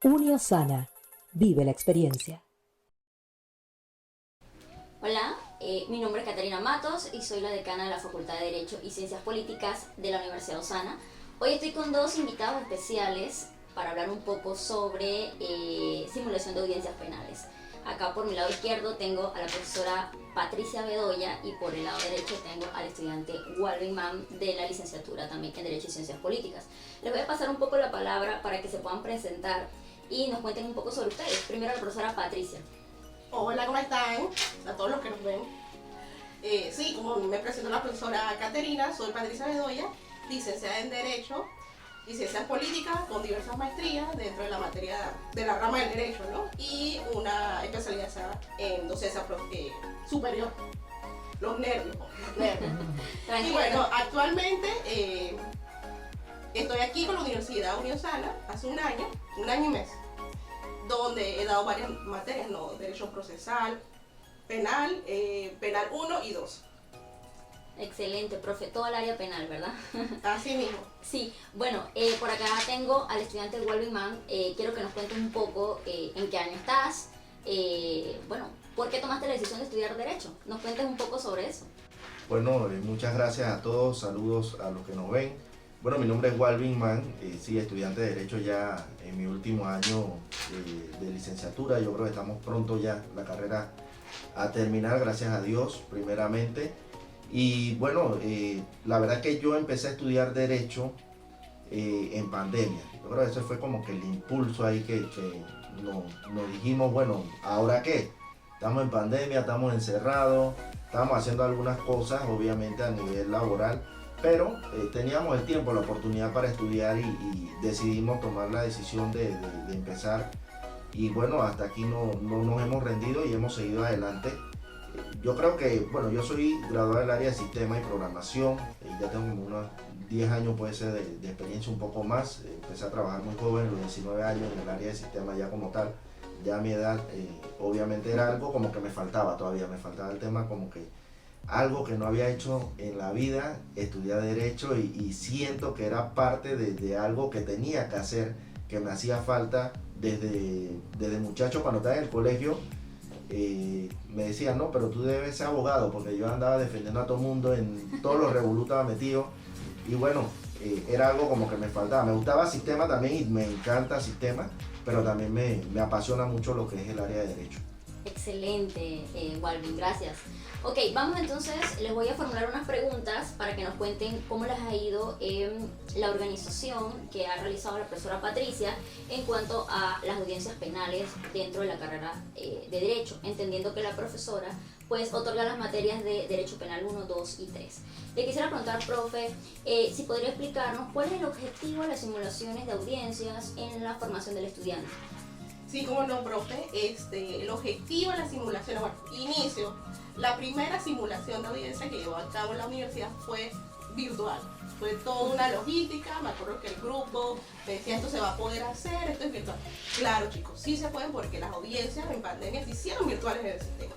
Uniosana. Vive la experiencia. Hola, mi nombre es Catarina Matos y soy la decana de la Facultad de Derecho y Ciencias Políticas de la Universidad Osana. Hoy estoy con dos invitados especiales para hablar un poco sobre simulación de audiencias penales. Acá por mi lado izquierdo tengo a la profesora Patricia Bedoya y por el lado derecho tengo al estudiante Walvin Mann de la licenciatura también en Derecho y Ciencias Políticas. Les voy a pasar un poco la palabra para que se puedan presentar y nos cuenten un poco sobre ustedes. Primero la profesora Patricia. Hola, ¿cómo están? A todos los que nos ven. Sí, como me presentó la profesora Caterina, soy Patricia Bedoya, licenciada en Derecho y Ciencias Políticas con diversas maestrías dentro de la materia de la rama del Derecho, ¿no? Y una especialización en docencia superior. Los nervios. Y bueno, actualmente estoy aquí con la Universidad Uniosana hace un año y mes, donde he dado varias materias, ¿no? Derecho procesal, penal, penal 1 y 2. Excelente, profe, todo el área penal, ¿verdad? Así mismo. Sí, bueno, por acá tengo al estudiante Walvin Mann. Quiero que nos cuentes un poco en qué año estás, bueno, ¿por qué tomaste la decisión de estudiar Derecho? Nos cuentes un poco sobre eso. Bueno, muchas gracias a todos, saludos a los que nos ven. Bueno, mi nombre es Walvin Mann, sí, estudiante de Derecho ya en mi último año de licenciatura. Yo creo que estamos pronto ya la carrera a terminar, gracias a Dios, primeramente. Y bueno, la verdad que yo empecé a estudiar Derecho en pandemia. Yo creo que ese fue como que el impulso ahí que nos dijimos, bueno, ¿ahora qué? Estamos en pandemia, estamos encerrados, estamos haciendo algunas cosas, obviamente a nivel laboral, pero teníamos el tiempo, la oportunidad para estudiar y decidimos tomar la decisión de empezar. Y bueno, hasta aquí no nos hemos rendido y hemos seguido adelante. Yo creo que, bueno, yo soy graduado del área de sistema y programación, ya tengo como unos 10 años puede ser de experiencia, un poco más. Empecé a trabajar muy joven, a los 19 años en el área de sistema ya como tal. Ya a mi edad obviamente era algo como que me faltaba todavía, me faltaba el tema como que algo que no había hecho en la vida, estudiar Derecho y siento que era parte de algo que tenía que hacer, que me hacía falta desde muchacho cuando estaba en el colegio. Me decían, no, pero tú debes ser abogado, porque yo andaba defendiendo a todo el mundo, en todos los revolutos estaba metido, y bueno, era algo como que me faltaba. Me gustaba sistema también y me encanta sistema, pero también me apasiona mucho lo que es el área de Derecho. Excelente, Walvin, gracias. Ok, vamos entonces, les voy a formular unas preguntas para que nos cuenten cómo les ha ido la organización que ha realizado la profesora Patricia en cuanto a las audiencias penales dentro de la carrera de Derecho, entendiendo que la profesora pues otorga las materias de Derecho Penal 1, 2 y 3. Le quisiera preguntar, profe, si podría explicarnos cuál es el objetivo de las simulaciones de audiencias en la formación del estudiante. Sí, como no, profe. El objetivo de la simulación, bueno, inicio. La primera simulación de audiencia que llevó a cabo en la universidad fue virtual. Fue toda una logística, me acuerdo que el grupo decía esto se va a poder hacer, esto es virtual. Claro, chicos, sí se pueden porque las audiencias en pandemia se hicieron virtuales en el sistema.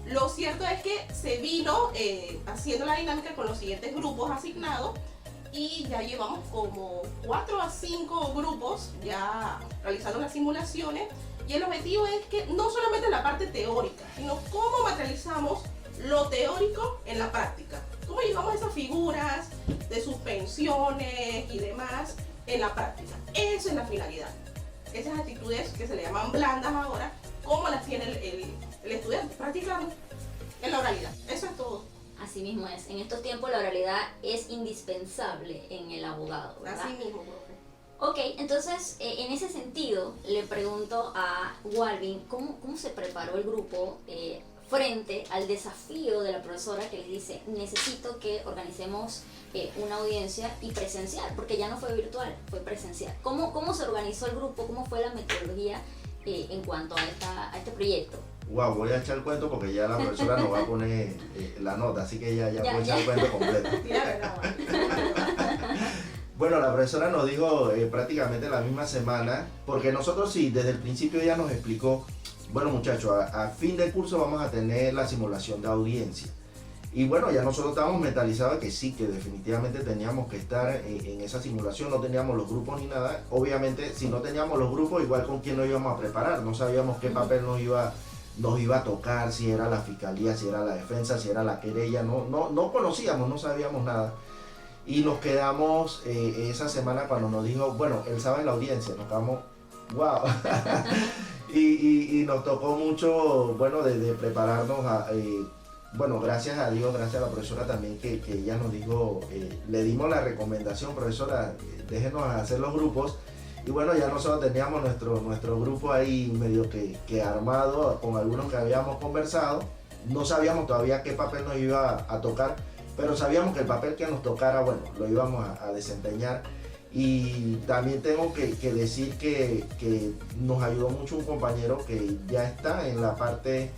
Lo cierto es que se vino haciendo la dinámica con los siguientes grupos asignados y ya llevamos como 4 a 5 grupos ya realizando las simulaciones. Y el objetivo es que no solamente la parte teórica, sino cómo materializamos lo teórico en la práctica. Cómo llevamos esas figuras de suspensiones y demás en la práctica. Esa es la finalidad. Esas actitudes que se le llaman blandas ahora, cómo las tiene el estudiante practicando en la oralidad. Eso es todo. Así mismo es. En estos tiempos la oralidad es indispensable en el abogado, ¿verdad? Así mismo, profe. Ok, entonces en ese sentido le pregunto a Walvin cómo se preparó el grupo frente al desafío de la profesora que les dice necesito que organicemos una audiencia y presencial, porque ya no fue virtual, fue presencial. ¿Cómo se organizó el grupo? ¿Cómo fue la metodología en cuanto a este proyecto? Wow, voy a echar el cuento porque ya la profesora nos va a poner la nota, así que ya puedo echar el cuento completo. Tira verdad, Bueno, la profesora nos dijo prácticamente la misma semana, porque nosotros sí, desde el principio ella nos explicó, bueno muchachos, a fin de curso vamos a tener la simulación de audiencia. Y bueno, ya nosotros estábamos mentalizados de que sí, que definitivamente teníamos que estar en esa simulación, no teníamos los grupos ni nada. Obviamente, si no teníamos los grupos, igual con quién nos íbamos a preparar, no sabíamos qué papel nos iba a tocar, si era la fiscalía, si era la defensa, si era la querella, no conocíamos, no sabíamos nada. Y nos quedamos esa semana cuando nos dijo, bueno, él sabe la audiencia, nos quedamos, wow. y nos tocó mucho, bueno, de prepararnos bueno, gracias a Dios, gracias a la profesora también que ella nos dijo, le dimos la recomendación, profesora, déjenos hacer los grupos. Y bueno, ya nosotros teníamos nuestro grupo ahí medio que armado con algunos que habíamos conversado. No sabíamos todavía qué papel nos iba a tocar, pero sabíamos que el papel que nos tocara, bueno, lo íbamos a desempeñar. Y también tengo que decir que nos ayudó mucho un compañero que ya está en la parte,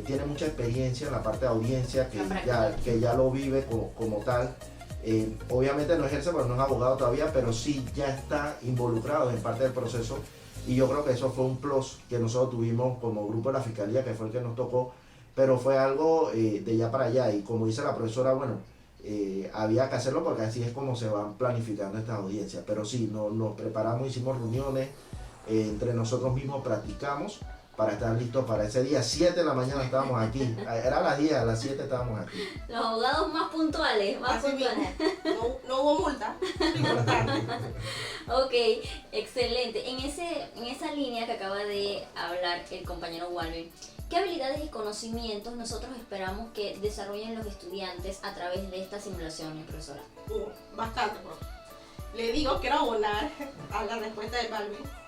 tiene mucha experiencia en la parte de audiencia, que ya lo vive como tal. Obviamente no ejerce porque no es abogado todavía, pero sí ya está involucrado en parte del proceso. Y yo creo que eso fue un plus que nosotros tuvimos como grupo de la Fiscalía, que fue el que nos tocó, pero fue algo de ya para allá. Y como dice la profesora, bueno, había que hacerlo porque así es como se van planificando estas audiencias. Pero sí, nos preparamos, hicimos reuniones, entre nosotros mismos practicamos para estar listos para ese día. 7 de la mañana estábamos aquí, era a las 10, a las 7 estábamos aquí. Los abogados más puntuales, más Así puntuales. no hubo multa, importante. Ok, excelente. En esa línea que acaba de hablar el compañero Walvin, ¿qué habilidades y conocimientos nosotros esperamos que desarrollen los estudiantes a través de esta simulación, profesora? Bastante, profe. Le digo, quiero abonar a la respuesta de Balvin,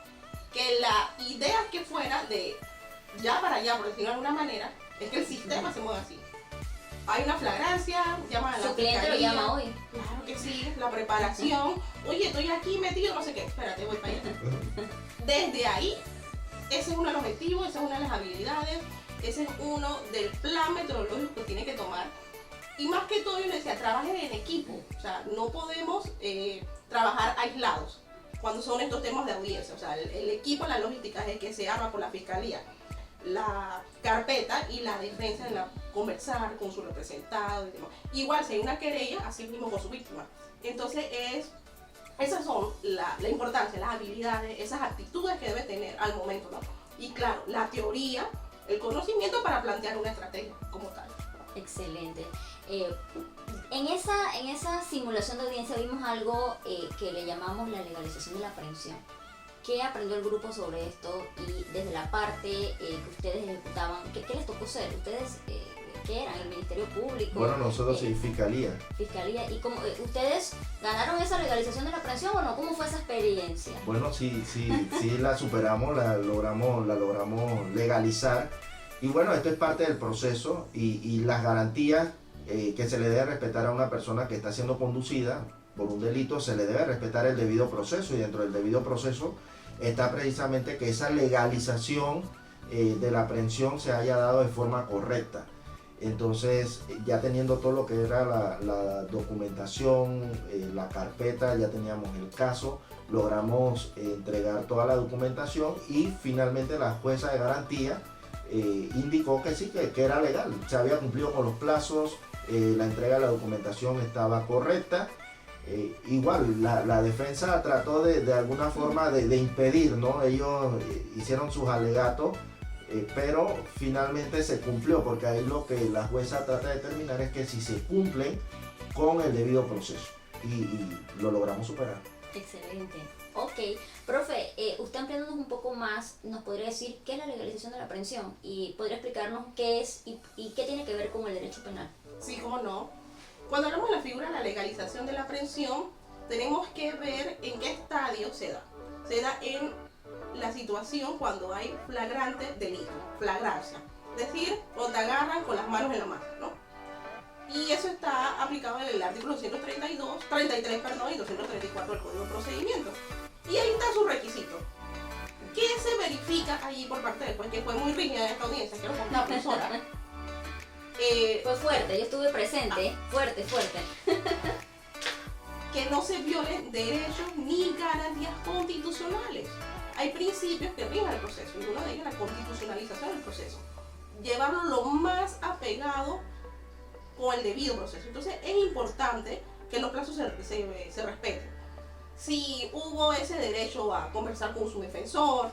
que la idea que fuera de ya para allá, por decirlo de alguna manera, es que el sistema se mueva así. Hay una flagrancia, llaman a la Su cliente lo fiscalía. llama hoy. Claro que sí, la preparación. Oye, estoy aquí metido, no sé qué. Espérate, voy para allá. Desde ahí, ese es uno de los objetivos, esa es una de las habilidades, ese es uno del plan metodológico que tiene que tomar. Y más que todo, yo le decía, trabajen en equipo. O sea, no podemos trabajar aislados cuando son estos temas de audiencia. O sea, el equipo, la logística es el que se arma por la fiscalía, la carpeta y la defensa en la conversar con su representado y demás. Igual si hay una querella, así mismo con su víctima. Entonces esas son la importancia, las habilidades, esas actitudes que debe tener al momento, ¿no? Y claro, la teoría, el conocimiento para plantear una estrategia como tal. Excelente. En esa simulación de audiencia vimos algo que le llamamos la legalización de la aprehensión. ¿Qué aprendió el grupo sobre esto? Y desde la parte que ustedes ejecutaban, ¿qué les tocó ser? ¿Ustedes qué eran? ¿El Ministerio Público? Bueno, nosotros sí, Fiscalía. Fiscalía. ¿Y cómo, ustedes ganaron esa legalización de la aprehensión o no? ¿Cómo fue esa experiencia? Bueno, sí la superamos, la logramos legalizar. Y bueno, esto es parte del proceso y las garantías que se le debe respetar a una persona que está siendo conducida por un delito, se le debe respetar el debido proceso, y dentro del debido proceso está precisamente que esa legalización de la aprehensión se haya dado de forma correcta. Entonces, ya teniendo todo lo que era la documentación, la carpeta, ya teníamos el caso, logramos entregar toda la documentación y finalmente la jueza de garantía indicó que sí, que era legal, se había cumplido con los plazos, la entrega de la documentación estaba correcta. Igual la defensa trató de alguna forma de impedir, ¿no? Ellos hicieron sus alegatos, pero finalmente se cumplió, porque ahí lo que la jueza trata de determinar es que si se cumplen con el debido proceso, y lo logramos superar. Excelente. Ok, profe, usted ampliándonos un poco más, nos podría decir qué es la legalización de la aprehensión y podría explicarnos qué es y qué tiene que ver con el derecho penal. Sí, cómo no. Cuando hablamos de la figura de la legalización de la aprehensión, tenemos que ver en qué estadio se da. Se da en la situación cuando hay flagrante delito, flagrancia. Es decir, cuando te agarran con las manos en la mano, ¿no? Y eso está aplicado en el artículo 33 y 234 del Código de Procedimiento. Y ahí está su requisito. ¿Qué se verifica allí por parte del juez? Que fue muy rígida esta audiencia, quiero contar, profesora. Fue fuerte, yo estuve presente, fuerte. Que no se violen derechos ni garantías constitucionales. Hay principios que rigen el proceso, y uno de ellos es la constitucionalización del proceso. Llevarlo lo más apegado con el debido proceso. Entonces es importante que los plazos se respeten. Si hubo ese derecho a conversar con su defensor,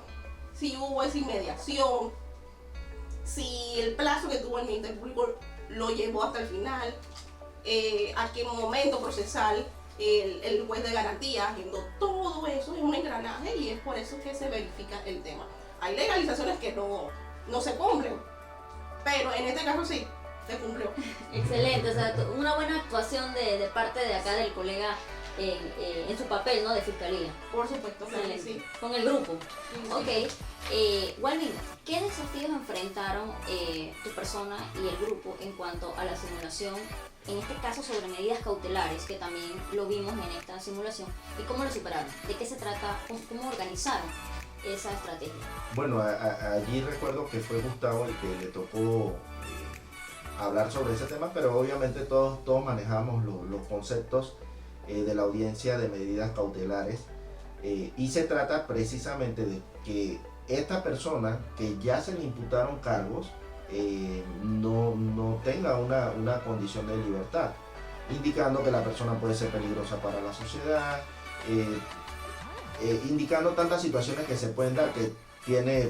si hubo esa inmediación, si el plazo que tuvo el Ministerio Público lo llevó hasta el final, a qué momento procesal el juez de garantía, haciendo todo eso, es un engranaje y es por eso que se verifica el tema. Hay legalizaciones que no se cumplen, pero en este caso sí, se cumplió. Excelente, o sea, una buena actuación de parte de acá del colega en su papel, ¿no? De fiscalía. Por supuesto, claro que sí. Con el grupo. Sí, sí. Ok. Walvin, ¿qué desafíos enfrentaron tu persona y el grupo en cuanto a la simulación? En este caso sobre medidas cautelares, que también lo vimos en esta simulación. ¿Y cómo lo superaron? ¿De qué se trata? ¿Cómo organizaron esa estrategia? Bueno, allí recuerdo que fue Gustavo el que le tocó hablar sobre ese tema, pero obviamente todos manejamos los conceptos de la audiencia de medidas cautelares, y se trata precisamente de que esta persona que ya se le imputaron cargos no tenga una condición de libertad, indicando que la persona puede ser peligrosa para la sociedad, indicando tantas situaciones que se pueden dar, que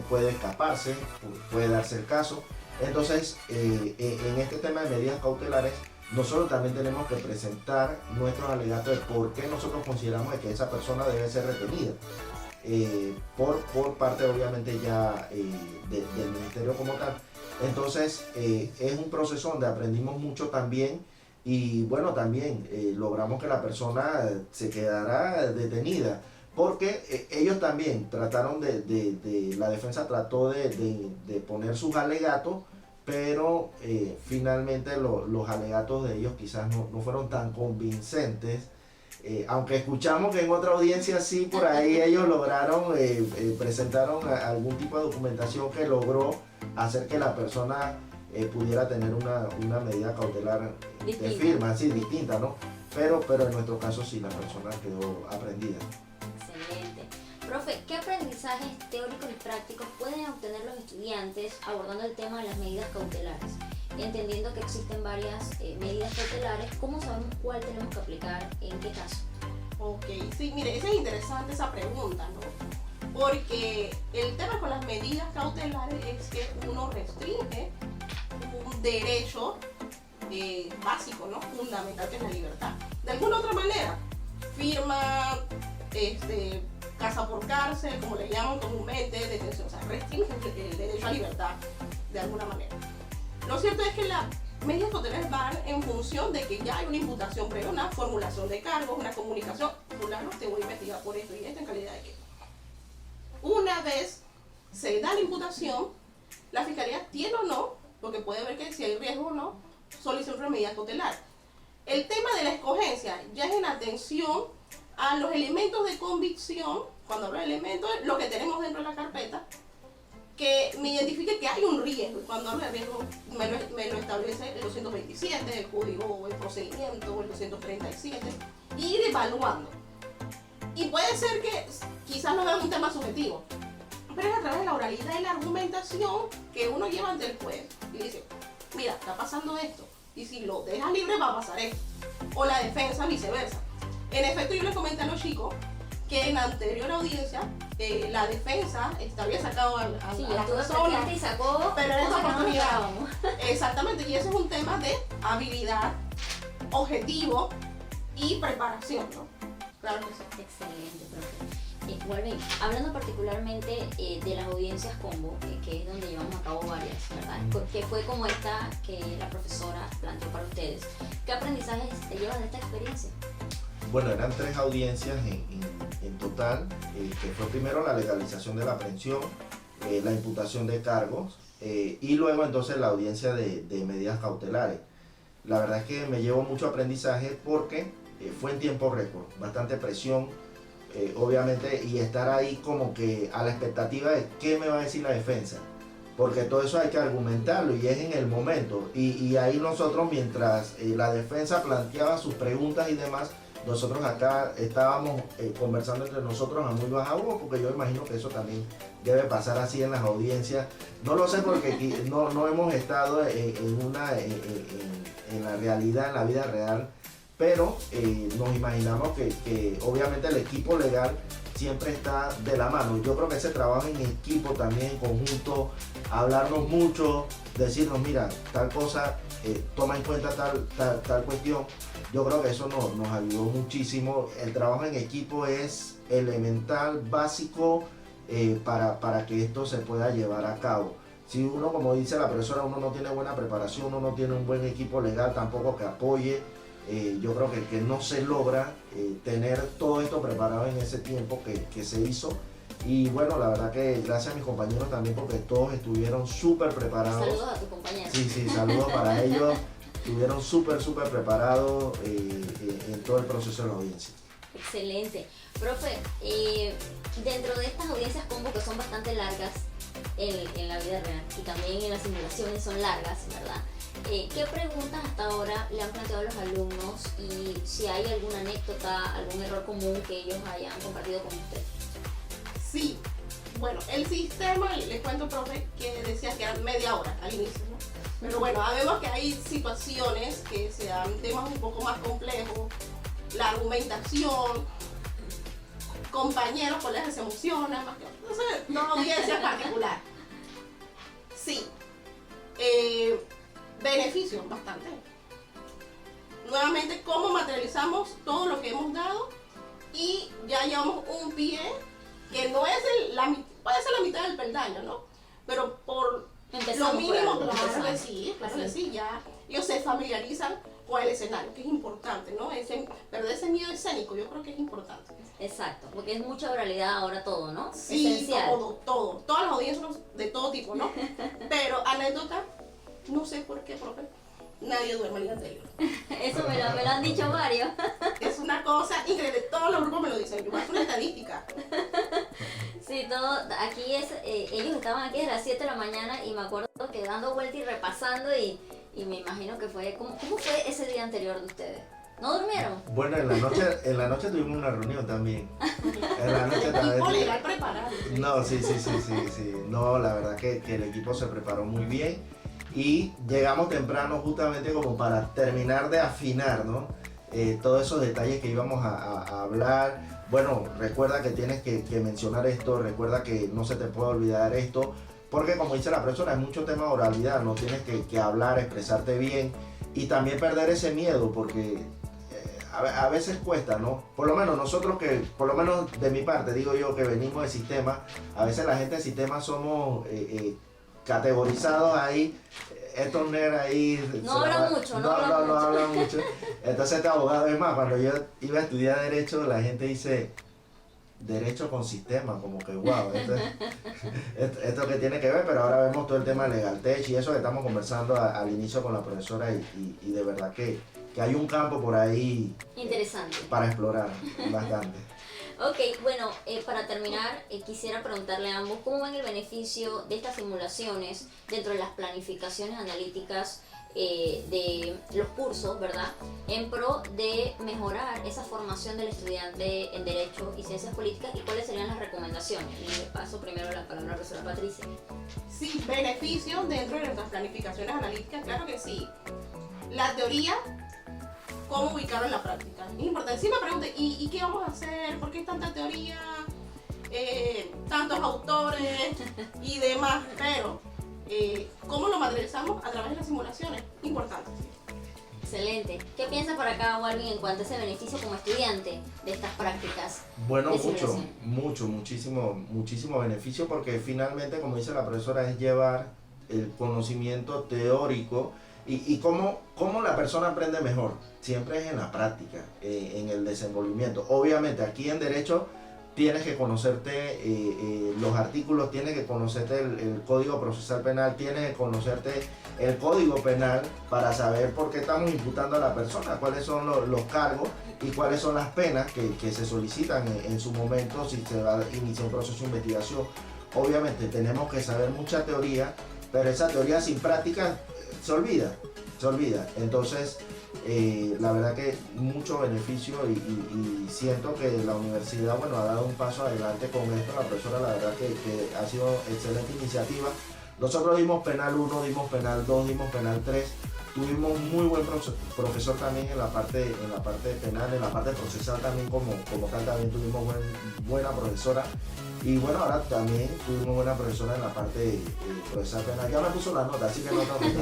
puede escaparse, puede darse el caso. Entonces, en este tema de medidas cautelares, nosotros también tenemos que presentar nuestros alegatos de por qué nosotros consideramos que esa persona debe ser retenida, por parte obviamente ya del ministerio como tal. Entonces, es un proceso donde aprendimos mucho también, y bueno, también logramos que la persona se quedara detenida, porque ellos también trataron la defensa trató de poner sus alegatos, pero finalmente los alegatos de ellos quizás no fueron tan convincentes, aunque escuchamos que en otra audiencia sí, por ahí ellos lograron, presentaron algún tipo de documentación que logró hacer que la persona pudiera tener una medida cautelar de firma, sí, distinta, ¿no? Pero en nuestro caso sí, la persona quedó aprendida. Excelente. Profe, ¿qué aprendizajes teóricos y prácticos pueden obtener los estudiantes abordando el tema de las medidas cautelares? Entendiendo que existen varias medidas cautelares, ¿cómo sabemos cuál tenemos que aplicar en qué caso? Ok, sí, mire, es interesante esa pregunta, ¿no? Porque el tema con las medidas cautelares es que uno restringe un derecho básico, ¿no? Fundamental, que es la libertad. De alguna otra manera, firma, casa por cárcel, como le llaman comúnmente, detención, o sea, restringe el derecho a libertad de alguna manera. Lo cierto es que las medidas cautelares van en función de que ya hay una imputación previa, una formulación de cargos, una comunicación, fulano, te voy a investigar por esto y esto en calidad de qué. Una vez se da la imputación, la fiscalía tiene o no, porque puede ver que si hay riesgo o no, solicita una medida cautelar. El tema de la escogencia ya es en atención a los elementos de convicción. Cuando hablo de elementos, lo que tenemos dentro de la carpeta, que me identifique que hay un riesgo. Cuando hablo de riesgo, me lo establece el 227, el código, el procedimiento, el 237, y ir evaluando. Y puede ser que quizás no vea un tema subjetivo, pero es a través de la oralidad y la argumentación que uno lleva ante el juez y dice, mira, está pasando esto, y si lo dejas libre va a pasar esto. O la defensa, viceversa. En efecto, yo les comenté a los chicos que en la anterior audiencia la defensa había sacado a Sí, la estuvo persona, presente y sacó pero en esa cosas que no nos oportunidad, esperábamos. exactamente, y ese es un tema de habilidad, objetivo y preparación, ¿no? Claro que sí. Excelente, profe. Walvin, hablando particularmente de las audiencias combo, que es donde llevamos a cabo varias, ¿verdad? Que fue como esta que la profesora planteó para ustedes. ¿Qué aprendizajes te llevas de esta experiencia? Bueno, eran 3 audiencias en total, que fue primero la legalización de la aprehensión, la imputación de cargos, y luego entonces la audiencia de medidas cautelares. La verdad es que me llevo mucho aprendizaje porque fue en tiempo récord, bastante presión, obviamente, y estar ahí como que a la expectativa de qué me va a decir la defensa, porque todo eso hay que argumentarlo y es en el momento, y ahí nosotros, mientras la defensa planteaba sus preguntas y demás, nosotros acá estábamos conversando entre nosotros a muy baja voz, porque yo imagino que eso también debe pasar así en las audiencias. No lo sé porque aquí no hemos estado en la realidad, en la vida real, pero nos imaginamos que obviamente el equipo legal siempre está de la mano. Yo creo que ese trabajo en equipo también, en conjunto, hablarnos mucho, decirnos, mira, tal cosa, toma en cuenta tal cuestión. Yo creo que eso nos ayudó muchísimo. El trabajo en equipo es elemental, básico, para que esto se pueda llevar a cabo. Si uno, como dice la profesora, uno no tiene buena preparación, uno no tiene un buen equipo legal tampoco que apoye, yo creo que no se logra tener todo esto preparado en ese tiempo que se hizo. Y bueno, la verdad que gracias a mis compañeros también, porque todos estuvieron súper preparados. Saludos a tus compañeros. Sí, saludos para ellos. Estuvieron súper preparados en todo el proceso de la audiencia. Excelente. Profe, dentro de estas audiencias combo que son bastante largas en la vida real y también en las simulaciones son largas, ¿verdad? ¿Qué preguntas hasta ahora le han planteado a los alumnos y si hay alguna anécdota, algún error común que ellos hayan compartido con usted? Sí, bueno, el sistema, les cuento, profe, que decía que era media hora al inicio, ¿no? Pero bueno, sabemos que hay situaciones que sean temas un poco más complejos, la argumentación, compañeros, colegas se emocionan, más que entonces, no audiencia particular. Sí, beneficios bastante. Nuevamente, cómo materializamos todo lo que hemos dado y ya llevamos un pie que no es puede ser la mitad del peldaño, ¿no? Pero por Empezamos lo mínimo, por algo, claro que sí, ya ellos se familiarizan con el escenario, que es importante, ¿no? Perder ese miedo escénico, yo creo que es importante. Exacto, porque es mucha oralidad ahora todo, ¿no? Sí, Esencial. todo. Todas las audiencias de todo tipo, ¿no? Pero anécdota, no sé por qué, profe, nadie duerme el día anterior. Eso me lo han dicho varios. Es una cosa increíble, todos los grupos me lo dicen, es una estadística. Sí, todo, aquí ellos estaban aquí desde las 7 de la mañana y me acuerdo que dando vuelta y repasando y me imagino que fue, ¿cómo fue ese día anterior de ustedes? ¿No durmieron? Bueno, en la noche tuvimos una reunión también. En la noche El equipo legal preparado. No, sí. No, la verdad que el equipo se preparó muy bien y llegamos temprano justamente como para terminar de afinar, ¿no? Todos esos detalles que íbamos a hablar. Bueno, recuerda que tienes que mencionar esto, recuerda que no se te puede olvidar esto, porque como dice la profesora, hay mucho tema de oralidad, no tienes que hablar, expresarte bien y también perder ese miedo, porque a veces cuesta, ¿no? Por lo menos nosotros por lo menos de mi parte, digo yo que venimos del sistema, a veces la gente del sistema somos categorizados ahí, estos nerds ahí... No hablan mucho. No hablan mucho. Entonces este abogado, es más, cuando yo iba a estudiar Derecho, la gente dice, Derecho con sistema, como que wow, esto que tiene que ver, pero ahora vemos todo el tema de Legal Tech y eso que estamos conversando al inicio con la profesora y de verdad que hay un campo por ahí Interesante. Para explorar bastante. Ok, bueno, para terminar, quisiera preguntarle a ambos cómo ven el beneficio de estas simulaciones dentro de las planificaciones analíticas de los cursos, ¿verdad? En pro de mejorar esa formación del estudiante en Derecho y Ciencias Políticas y cuáles serían las recomendaciones. Y le paso primero la palabra a la profesora Patricia. Sí, beneficios dentro de nuestras planificaciones analíticas, claro que sí. La teoría, cómo ubicarlo en la práctica. Es importante. Si me preguntan, ¿y qué vamos a hacer? ¿Por qué tanta teoría? Tantos autores y demás. Pero, ¿cómo lo materializamos a través de las simulaciones? Importante. Excelente. ¿Qué piensa por acá, Walvin, en cuanto a ese beneficio como estudiante de estas prácticas? Bueno, de simulación? muchísimo beneficio, porque finalmente, como dice la profesora, es llevar el conocimiento teórico y cómo la persona aprende mejor. Siempre es en la práctica, en el desenvolvimiento. Obviamente aquí en Derecho tienes que conocerte los artículos, tienes que conocerte el Código Procesal Penal, tienes que conocerte el Código Penal para saber por qué estamos imputando a la persona, cuáles son los cargos y cuáles son las penas que se solicitan en su momento si se va a iniciar un proceso de investigación. Obviamente tenemos que saber mucha teoría, pero esa teoría sin práctica se olvida. se olvida. Entonces, la verdad que mucho beneficio y siento que la universidad, bueno, ha dado un paso adelante con esto. La profesora, la verdad que ha sido excelente iniciativa. Nosotros dimos penal 1, dimos penal 2, dimos penal 3. Tuvimos muy buen profesor también en la parte penal, en la parte procesal también como tal, también tuvimos buena profesora. Y bueno, ahora también tuvimos buena profesora en la parte procesal penal. Ya me puso la nota, así que no tengo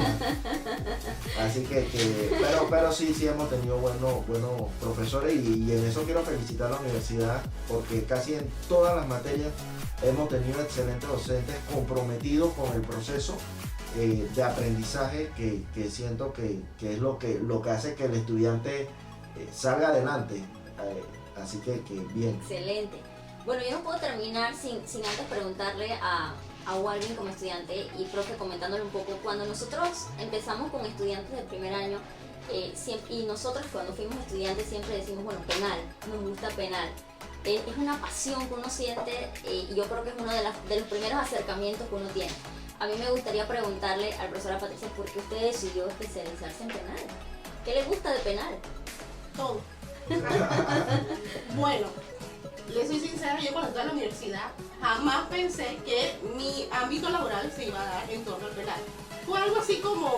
Así pero sí hemos tenido buenos profesores y en eso quiero felicitar a la universidad porque casi en todas las materias hemos tenido excelentes docentes comprometidos con el proceso de aprendizaje que siento que es lo que hace que el estudiante salga adelante. Así que bien. Excelente. Bueno, yo no puedo terminar sin antes preguntarle a Walvin como estudiante y profe comentándole un poco. Cuando nosotros empezamos con estudiantes del primer año, y nosotros cuando fuimos estudiantes siempre decimos, bueno, penal, nos gusta penal. Es una pasión que uno siente y yo creo que es uno de los primeros acercamientos que uno tiene. A mí me gustaría preguntarle al profesora Patricia por qué usted decidió especializarse en penal. ¿Qué le gusta de penal? Todo. Bueno, le soy sincera, yo cuando entré a la universidad jamás pensé que mi ámbito laboral se iba a dar en torno al penal. Fue algo así como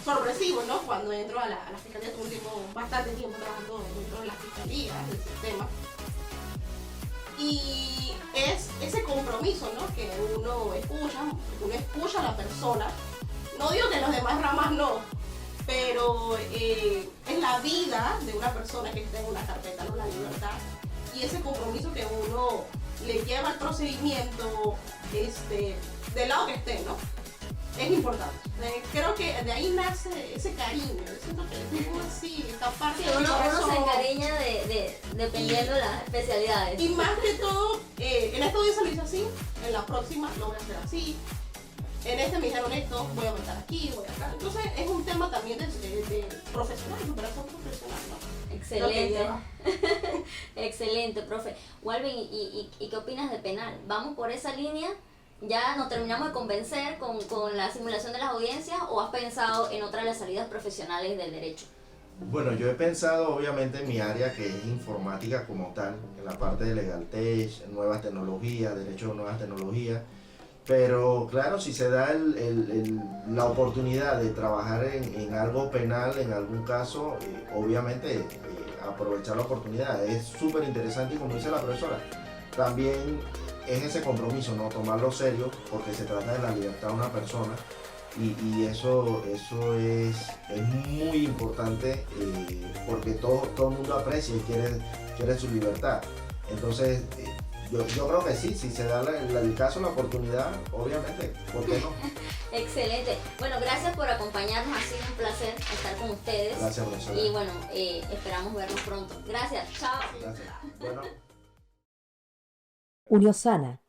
sorpresivo, ¿no? Cuando entro a la fiscalía, tuve un tiempo, bastante tiempo trabajando dentro de la fiscalía, del sistema. Y es ese compromiso, ¿no? Que uno escucha a la persona. No digo que los demás ramas no, pero es la vida de una persona que está en una carpeta, no la libertad. Y ese compromiso que uno le lleva al procedimiento, del lado que esté, ¿no? Es importante. Creo que de ahí nace ese cariño. Yo siento que es así, esta parte Sí, de mi uno corazón. se encariña dependiendo de las especialidades. Y más que todo, en esta audiencia lo hice así, en la próxima lo voy a hacer así. En este me dijeron esto, voy a estar aquí, voy acá. Entonces es un tema también de profesional, superación profesional, ¿no? Excelente. Excelente, profe. Walvin, ¿y qué opinas de penal? ¿Vamos por esa línea? ¿Ya nos terminamos de convencer con la simulación de las audiencias o has pensado en otra de las salidas profesionales del derecho? Bueno, yo he pensado obviamente en mi área que es informática como tal, en la parte de LegalTech, nuevas tecnologías, derecho de nuevas tecnologías, pero claro, si se da la oportunidad de trabajar en algo penal, en algún caso, obviamente aprovechar la oportunidad, es súper interesante y como dice la profesora, también es ese compromiso, ¿no? Tomarlo serio porque se trata de la libertad de una persona. Y eso es muy importante porque todo el mundo aprecia y quiere su libertad. Entonces, yo creo que sí, si se da el caso, la oportunidad, obviamente, ¿por qué no? Excelente. Bueno, gracias por acompañarnos, ha sido un placer estar con ustedes. Gracias, profesora. Y bueno, esperamos vernos pronto. Gracias, chao. Gracias. Bueno. Uniosana.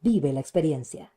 Vive la experiencia.